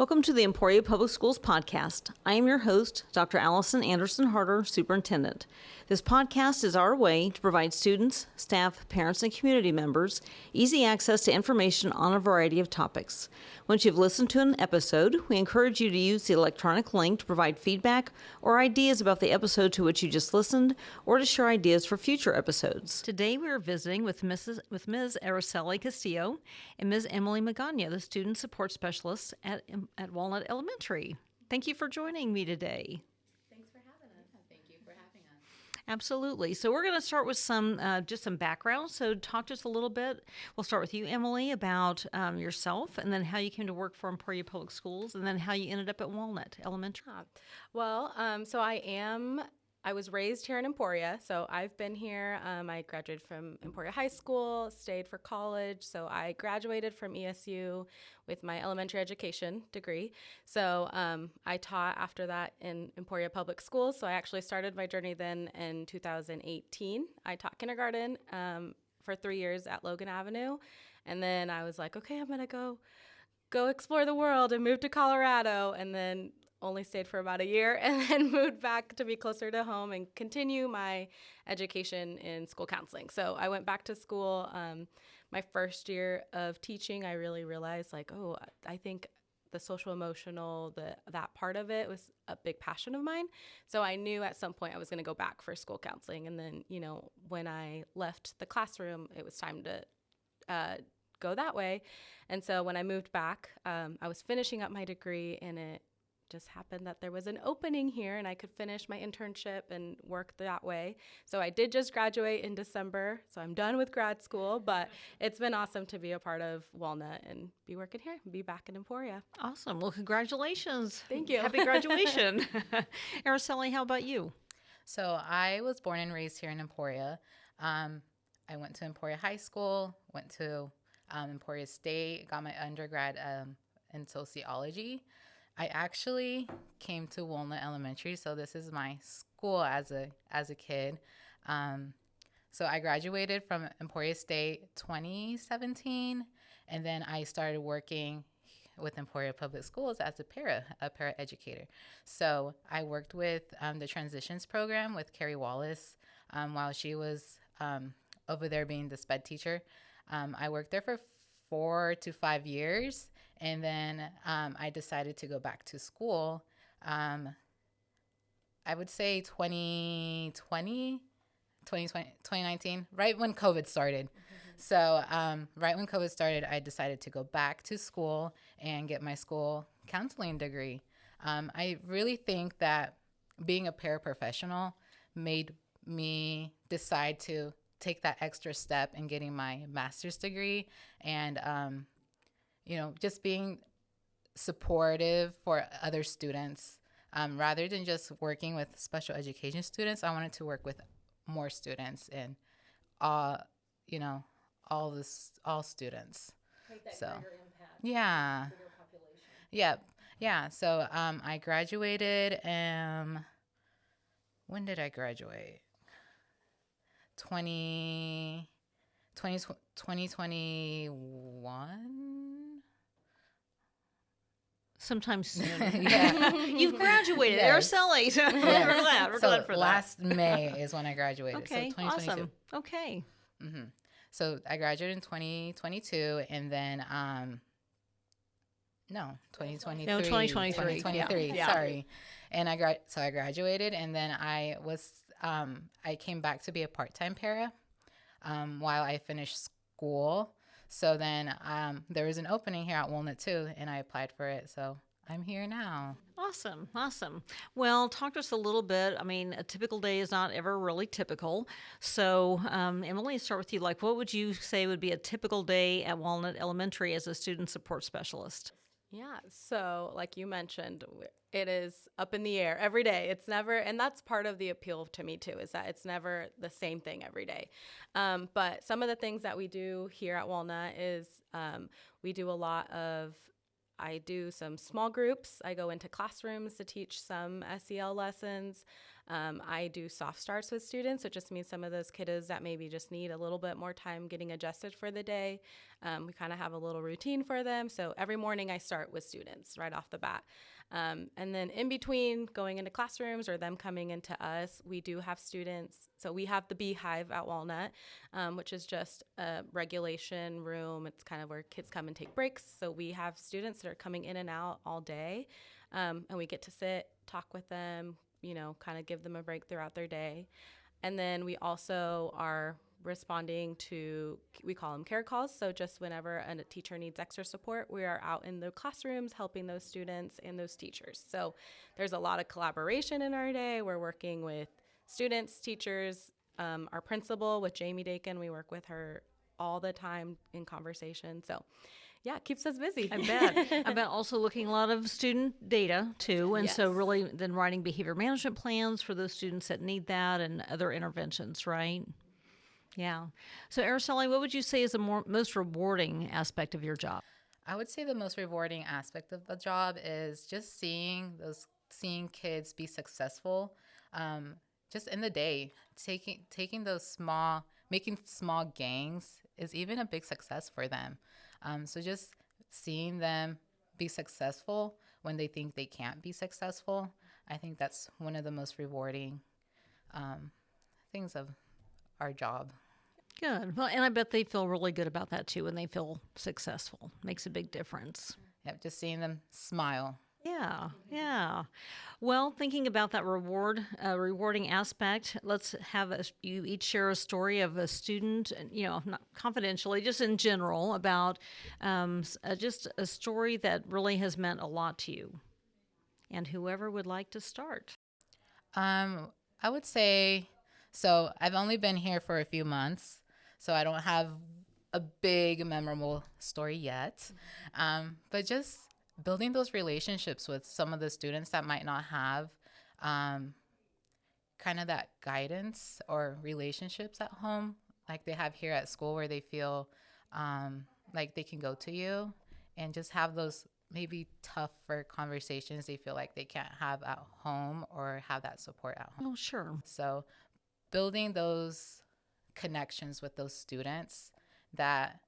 Welcome to the Emporia Public Schools podcast. I am your host, Dr. Allison Anderson Harder, Superintendent. This podcast is our way to provide students, staff, parents, and community members easy access to information on a variety of topics. Once you've listened to an episode, we encourage you to use the electronic link to provide feedback or ideas about the episode to which you just listened, or to share ideas for future episodes. Today we are visiting with Ms. Arasely Castillo and Ms. Emely Magana, the Student Support Specialist at Walnut Elementary. Thank you for joining me today. Thanks for having us. Thank you for having us. Absolutely. So we're going to start with some background. So talk to us a little bit. We'll start with you, Emely, about yourself, and then how you came to work for Emporia Public Schools, and then how you ended up at Walnut Elementary. So I was raised here in Emporia, so I've been here. I graduated from Emporia High School, stayed for college. So I graduated from ESU with my elementary education degree. So I taught after that in Emporia Public Schools. So I actually started my journey then in 2018. I taught kindergarten for 3 years at Logan Avenue. And then I was like, okay, I'm going to go explore the world and move to Colorado. And then only stayed for about a year and then moved back to be closer to home and continue my education in school counseling. So I went back to school. My first year of teaching, I really realized I think the social emotional, that part of it was a big passion of mine. So I knew at some point I was going to go back for school counseling. And then, when I left the classroom, it was time to go that way. And so when I moved back, I was finishing up my degree, and it just happened that there was an opening here and I could finish my internship and work that way. So I did just graduate in December, so I'm done with grad school, but it's been awesome to be a part of Walnut and be working here, be back in Emporia. Awesome. Well, congratulations. Thank you. Happy graduation. Araceli, how about you? So I was born and raised here in Emporia. I went to Emporia High School, went to Emporia State, got my undergrad in sociology. I actually came to Walnut Elementary, so this is my school as a kid. So I graduated from Emporia State 2017, and then I started working with Emporia Public Schools as a para educator. So I worked with the transitions program with Carrie Wallace while she was over there being the SPED teacher. I worked there for 4 to 5 years. And then I decided to go back to school. I would say 2019, right when COVID started. Mm-hmm. So right when COVID started, I decided to go back to school and get my school counseling degree. I really think that being a paraprofessional made me decide to take that extra step in getting my master's degree and just being supportive for other students. Rather than just working with special education students, I wanted to work with more students and all students. Make that so greater impact. Yeah. Bigger population. Yeah. So I graduated. When did I graduate? 2021. Sometime soon. Yeah. You've graduated. Yes. Araceli. Yes. We're So glad for that. last May is when I graduated. Okay, So 2022. awesome. Okay. Mm-hmm. So I graduated in 2022, and then 2023. No, 2023. 2023. Yeah. Sorry. And I graduated, and then I came back to be a part-time para while I finished school. So then there was an opening here at Walnut too, and I applied for it. So I'm here now. Awesome. Well, talk to us a little bit. I mean, a typical day is not ever really typical. So, Emely, start with you. What would you say would be a typical day at Walnut Elementary as a student support specialist? Yeah. So like you mentioned, it is up in the air every day. It's never, and that's part of the appeal to me too, is that it's never the same thing every day. But some of the things that we do here at Walnut is I do some small groups. I go into classrooms to teach some SEL lessons. I do soft starts with students, which just means some of those kiddos that maybe just need a little bit more time getting adjusted for the day. We kind of have a little routine for them. So every morning I start with students right off the bat. And then in between going into classrooms or them coming into us, we do have students. So we have the Beehive at Walnut, which is just a regulation room. It's kind of where kids come and take breaks. So we have students that are coming in and out all day, and we get to sit, talk with them, kind of give them a break throughout their day. And then we also are responding to, we call them care calls. So just whenever a teacher needs extra support, we are out in the classrooms helping those students and those teachers. So there's a lot of collaboration in our day. We're working with students, teachers, our principal with Jamie Dakin. We work with her all the time in conversation. So yeah, it keeps us busy. I bet. I bet also looking a lot of student data too. And so Yes. really then writing behavior management plans for those students that need that and other interventions, right? Yeah. So Arasely, what would you say is the most rewarding aspect of your job? I would say the most rewarding aspect of the job is just seeing kids be successful, just in the day. Taking making small gains is even a big success for them. So just seeing them be successful when they think they can't be successful, I think that's one of the most rewarding things of our job. Good. Well, and I bet they feel really good about that too when they feel successful. Makes a big difference. Yep, just seeing them smile. Yeah, yeah. Well, thinking about that rewarding aspect, let's have you each share a story of a student, not confidentially, just in general, about just a story that really has meant a lot to you. And whoever would like to start. I would say, so I've only been here for a few months, so I don't have a big memorable story yet. But just building those relationships with some of the students that might not have kind of that guidance or relationships at home like they have here at school, where they feel like they can go to you and just have those maybe tougher conversations they feel like they can't have at home or have that support at home. Oh, sure. So building those connections with those students that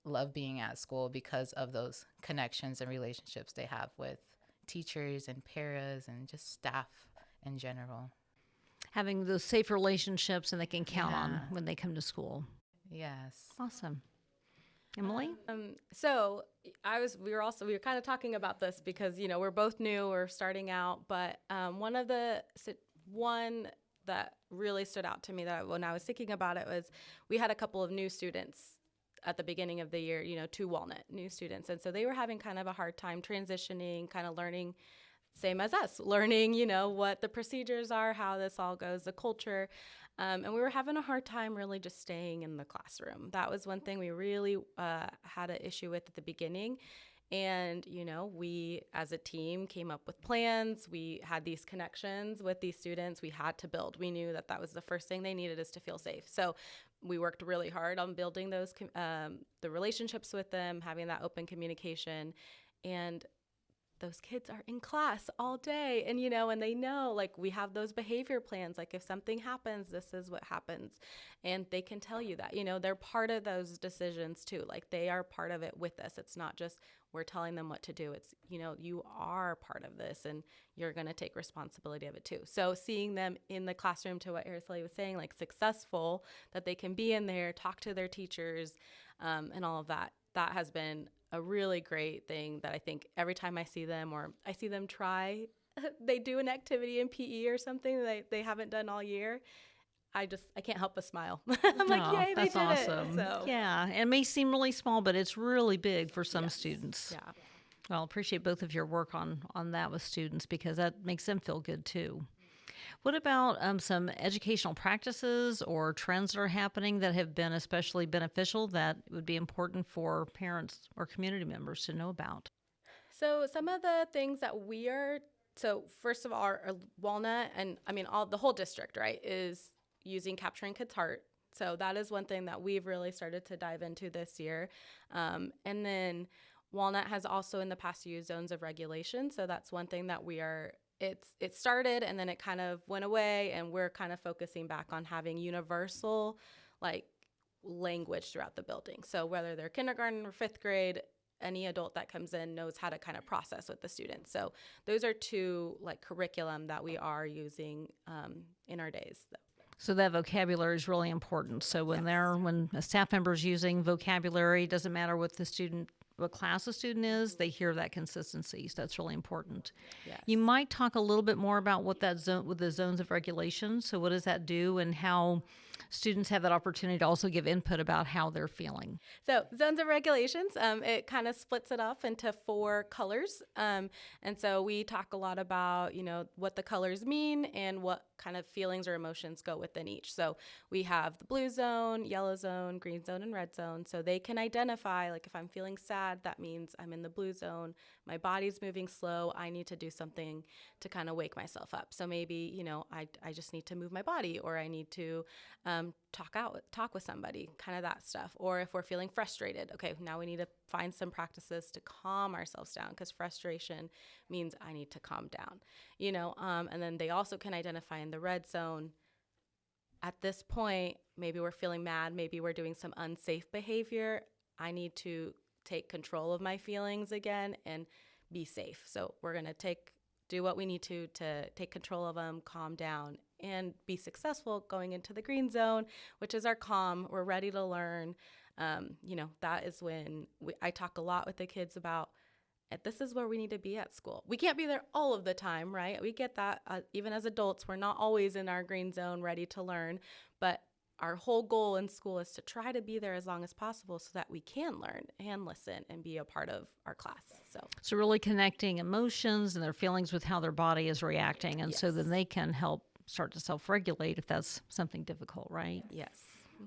love being at school because of those connections and relationships they have with teachers and paras and just staff in general. Having those safe relationships and they can count on when they come to school. Yes. Awesome. Emily? So we were kind of talking about this because, we're both new, we're starting out, but one that really stood out to me when I was thinking about it was we had a couple of new students at the beginning of the year, to Walnut, new students. And so they were having kind of a hard time transitioning, kind of learning, same as us, learning, what the procedures are, how this all goes, the culture. And we were having a hard time really just staying in the classroom. That was one thing we really had an issue with at the beginning. And, we as a team came up with plans. We had these connections with these students we had to build. We knew that was the first thing they needed, is to feel safe. So we worked really hard on building those the relationships with them, having that open communication. And those kids are in class all day, and and they know, like, we have those behavior plans, like if something happens, this is what happens, and they can tell you that they're part of those decisions too. Like, they are part of it with us. It's not just we're telling them what to do. It's you are part of this, and you're going to take responsibility of it too. So seeing them in the classroom, to what Arasely was saying, like successful, that they can be in there, talk to their teachers, and all of that has been a really great thing that I think every time I see them, or I see them try, they do an activity in PE or something that they haven't done all year, I can't help but smile. I'm like, yay, they that's did awesome. it. So Yeah, it may seem really small, but it's really big for some students. yeah. Well, I appreciate both of your work on that with students, because that makes them feel good too. What about some educational practices or trends that are happening that have been especially beneficial that would be important for parents or community members to know about? So some of the things that first of all, our Walnut, and the whole district, right, is using Capturing Kids' Heart. So that is one thing that we've really started to dive into this year. And then Walnut has also in the past used zones of regulation. So that's one thing that we are it started and then it kind of went away, and we're kind of focusing back on having universal like language throughout the building. So whether they're kindergarten or fifth grade, any adult that comes in knows how to kind of process with the students. So those are two like curriculum that we are using in our days. So that vocabulary is really important. So when when a staff member is using vocabulary, doesn't matter what class the student is, they hear that consistency. So that's really important. Yes. You might talk a little bit more about what that zone with the zones of regulation. So what does that do, and how students have that opportunity to also give input about how they're feeling. So zones of regulations, it kind of splits it off into 4 colors. And so we talk a lot about, what the colors mean and what kind of feelings or emotions go within each. So we have the blue zone, yellow zone, green zone, and red zone. So they can identify, like if I'm feeling sad, that means I'm in the blue zone. My body's moving slow. I need to do something to kind of wake myself up. So maybe, I just need to move my body, or I need to talk with somebody, kind of that stuff. Or if we're feeling frustrated, okay, now we need to find some practices to calm ourselves down, because frustration means I need to calm down, and then they also can identify in the red zone, at this point, maybe we're feeling mad, maybe we're doing some unsafe behavior. I need to take control of my feelings again and be safe. So we're going to do what we need to take control of them, calm down, and be successful going into the green zone, which is our calm. We're ready to learn. That is when I talk a lot with the kids about, this is where we need to be at school. We can't be there all of the time, right? We get that. Even as adults, we're not always in our green zone ready to learn, but our whole goal in school is to try to be there as long as possible so that we can learn and listen and be a part of our class. So really connecting emotions and their feelings with how their body is reacting. And so then they can help start to self-regulate if that's something difficult, right? Yes.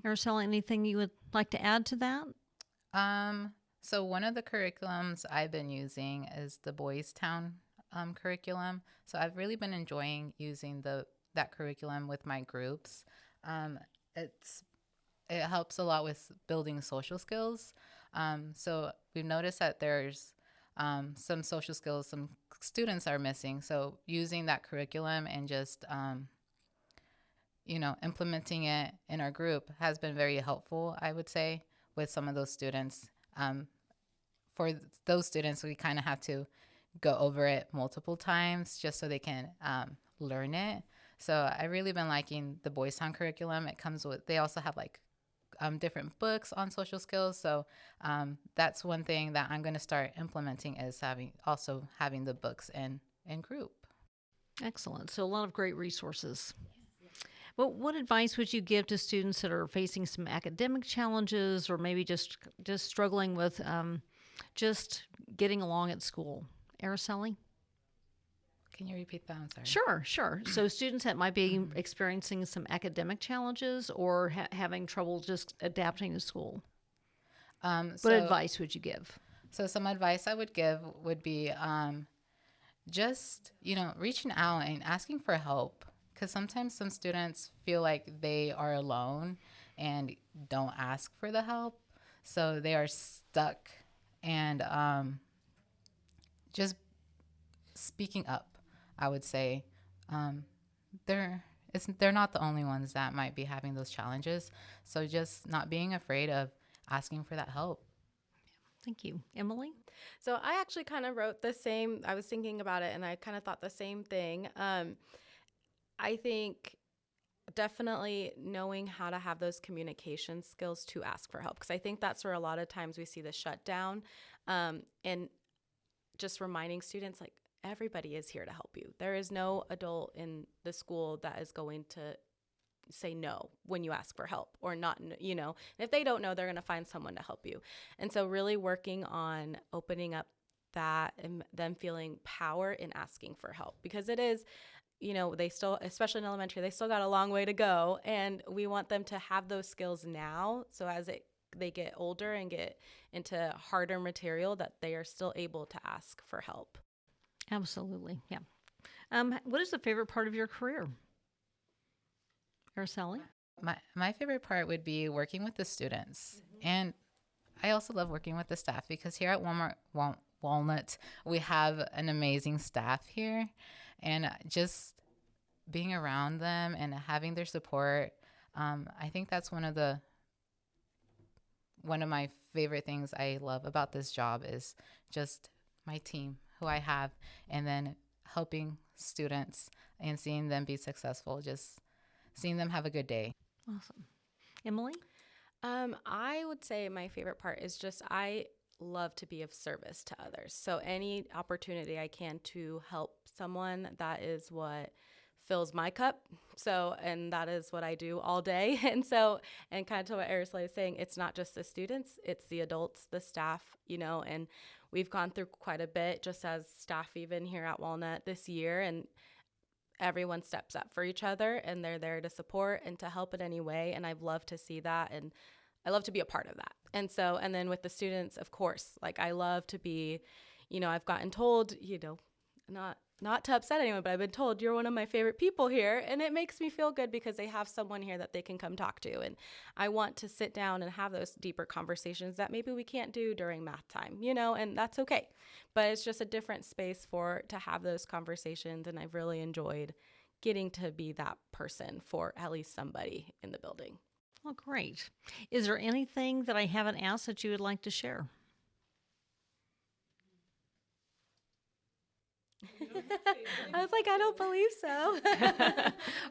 Arasely, anything you would like to add to that? So one of the curriculums I've been using is the Boys Town curriculum. So I've really been enjoying using that curriculum with my groups. It helps a lot with building social skills. So we've noticed that there's some social skills some students are missing. So using that curriculum and just implementing it in our group has been very helpful, I would say, with some of those students. For those students, we kind of have to go over it multiple times just so they can learn it. So I've really been liking the Boys Town curriculum. They also have different books on social skills. So that's one thing that I'm going to start implementing, is having the books in group. Excellent. So a lot of great resources. Well, what advice would you give to students that are facing some academic challenges, or maybe just struggling with just getting along at school? Arasely? Can you repeat that? I'm sorry. Sure. So students that might be experiencing some academic challenges or having trouble just adapting to school. What advice would you give? So some advice I would give would be just, reaching out and asking for help. Because sometimes some students feel like they are alone and don't ask for the help. So they are stuck, and just speaking up, I would say. They're not the only ones that might be having those challenges. So just not being afraid of asking for that help. Thank you. Emely? So I actually kind of wrote the same. I was thinking about it, and I kind of thought the same thing. I think definitely knowing how to have those communication skills to ask for help, because I think that's where a lot of times we see the shutdown, and just reminding students, like, everybody is here to help you. There is no adult in the school that is going to say no when you ask for help, or not, and if they don't know, they're going to find someone to help you. And so really working on opening up that and them feeling power in asking for help, because it is, they still, especially in elementary, they still got a long way to go, and we want them to have those skills now. So as they get older and get into harder material, that they are still able to ask for help. Absolutely. Yeah. What is the favorite part of your career? Arasely? My favorite part would be working with the students. And I also love working with the staff, because here at Walnut, we have an amazing staff here. and just being around them and having their support. I think that's one of my favorite things I love about this job is just my team, who I have, and then helping students and seeing them be successful, just seeing them have a good day. Awesome. Emily? I would say my favorite part is just I love to be of service to others. So any opportunity I can to help someone, that is what fills my cup. So, and that is what I do all day. And kind of to what Arasely is saying, it's not just the students, it's the adults, the staff, and we've gone through quite a bit just as staff even here at Walnut this year, and everyone steps up for each other and they're there to support and to help in any way. And I've loved to see that. And I love to be a part of that. And then with the students, of course, like I love to be, I've gotten told, not to upset anyone, but I've been told you're one of my favorite people here. And it makes me feel good because they have someone here that they can come talk to. And I want to sit down and have those deeper conversations that maybe we can't do during math time, and that's okay. But it's just a different space to have those conversations. And I've really enjoyed getting to be that person for at least somebody in the building. Well, great. Is there anything that I haven't asked that you would like to share? I was like, I don't believe so.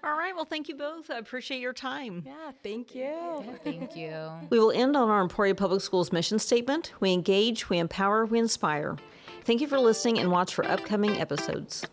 All right. Well, thank you both. I appreciate your time. Yeah, thank you. Yeah, thank you. We will end on our Emporia Public Schools mission statement. We engage, we empower, we inspire. Thank you for listening and watch for upcoming episodes.